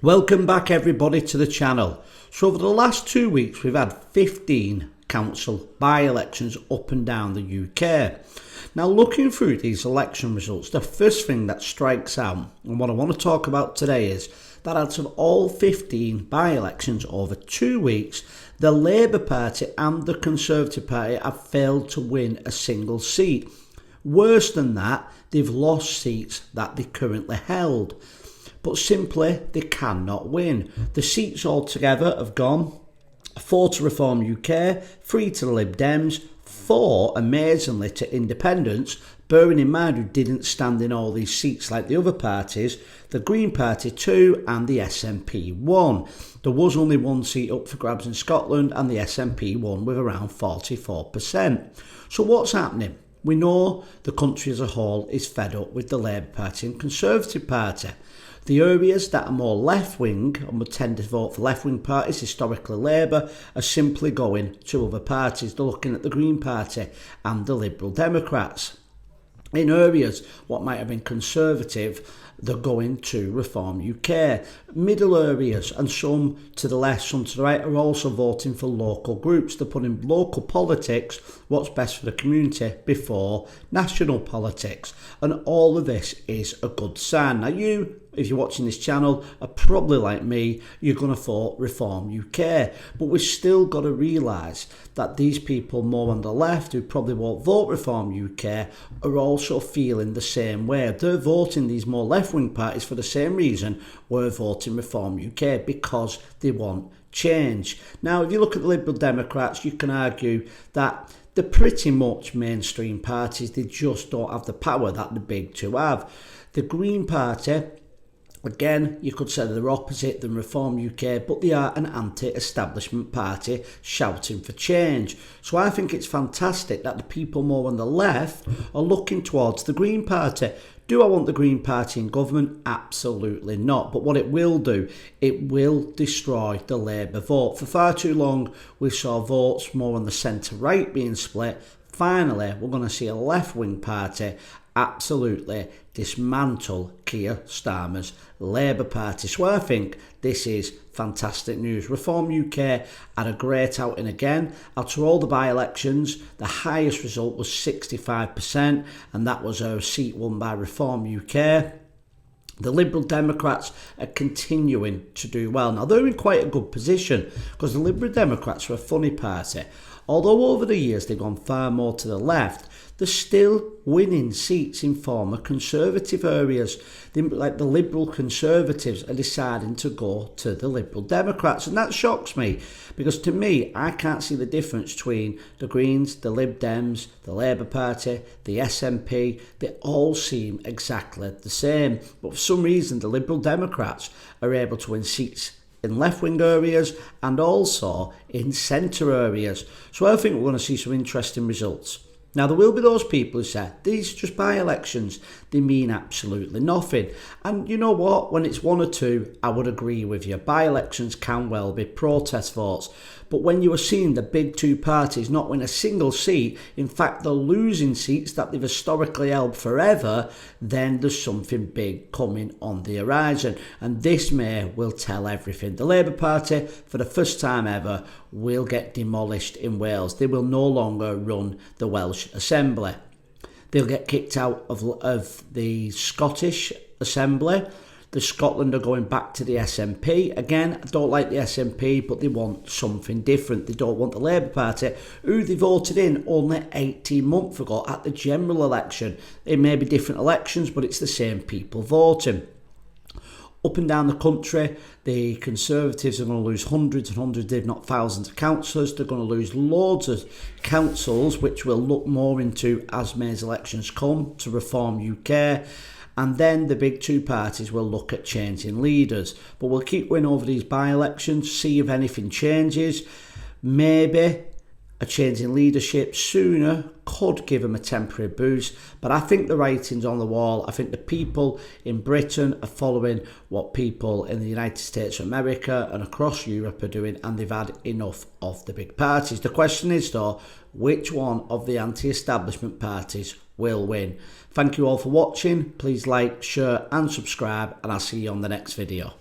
Welcome back everybody to the channel. So over the last 2 weeks we've had 15 council by-elections up and down the UK. Now looking through these election results, the first thing that strikes out and what I want to talk about today is that out of all 15 by-elections over 2 weeks, the Labour Party and the Conservative Party have failed to win a single seat. Worse than that, they've lost seats that they currently held. But simply they cannot win. The seats altogether have gone 4 to Reform UK, 3 to the Lib Dems, 4 amazingly to independents, bearing in mind who didn't stand in all these seats like the other parties, the Green Party 2 and the SNP 1. There was only one seat up for grabs in Scotland and the SNP won with around 44%. So what's happening? We know the country as a whole is fed up with the Labour Party and Conservative Party. The areas that are more left-wing and would tend to vote for left-wing parties, historically Labour, are simply going to other parties. They're looking at the Green Party and the Liberal Democrats. In areas what might have been Conservative, they're going to Reform UK. Middle areas and some to the left, some to the right are also voting for local groups. They're putting local politics, what's best for the community, before national politics. And all of this is a good sign. Now you, if you're watching this channel, are probably like me, you're going to vote Reform UK. But we've still got to realise that these people more on the left who probably won't vote Reform UK are also feeling the same way. They're voting these more left-wing parties for the same reason we're voting Reform UK, because they want change. Now, if you look at the Liberal Democrats, you can argue that they're pretty much mainstream parties. They just don't have the power that the big two have. The Green Party, again, you could say they're opposite than Reform UK, but they are an anti-establishment party shouting for change. So I think it's fantastic that the people more on the left are looking towards the Green Party. Do I want the Green Party in government? Absolutely not. But what it will do, it will destroy the Labour vote. For far too long, we saw votes more on the centre-right being split. Finally, we're going to see a left-wing party absolutely dismantle Keir Starmer's Labour Party. So I think this is fantastic news. Reform UK had a great outing again. After all the by-elections, the highest result was 65%, and that was a seat won by Reform UK. The Liberal Democrats are continuing to do well. Now, they're in quite a good position because the Liberal Democrats are a funny party. Although over the years they've gone far more to the left, they're still winning seats in former Conservative areas. Like the Liberal Conservatives are deciding to go to the Liberal Democrats, and that shocks me because to me, I can't see the difference between the Greens, the Lib Dems, the Labour Party, the SNP. They all seem exactly the same, but for some reason the Liberal Democrats are able to win seats in left-wing areas and also in centre areas. So I think we're going to see some interesting results. Now, there will be those people who say, these are just by-elections, they mean absolutely nothing. And you know what? When it's one or two, I would agree with you. By-elections can well be protest votes. But when you are seeing the big two parties not win a single seat, in fact, they're losing seats that they've historically held forever, then there's something big coming on the horizon. And this will tell everything. The Labour Party, for the first time ever, will get demolished in Wales. They will no longer run the Welsh Assembly. They'll get kicked out of the Scottish Assembly. The Scotland are going back to the SNP. Again, I don't like the SNP, but they want something different. They don't want the Labour Party, who they voted in only 18 months ago at the general election. It may be different elections, but it's the same people voting. Up and down the country, the Conservatives are going to lose hundreds and hundreds, if not thousands of councillors. They're going to lose loads of councils, which we'll look more into as May's elections come to Reform UK. And then the big two parties will look at changing leaders. But we'll keep going over these by-elections, see if anything changes. Maybe a change in leadership sooner could give them a temporary boost, but I think the writing's on the wall. I think the people in Britain are following what people in the United States of America and across Europe are doing, and they've had enough of the big parties. The question is though, which one of the anti-establishment parties will win? Thank you all for watching. Please like, share and subscribe, and I'll see you on the next video.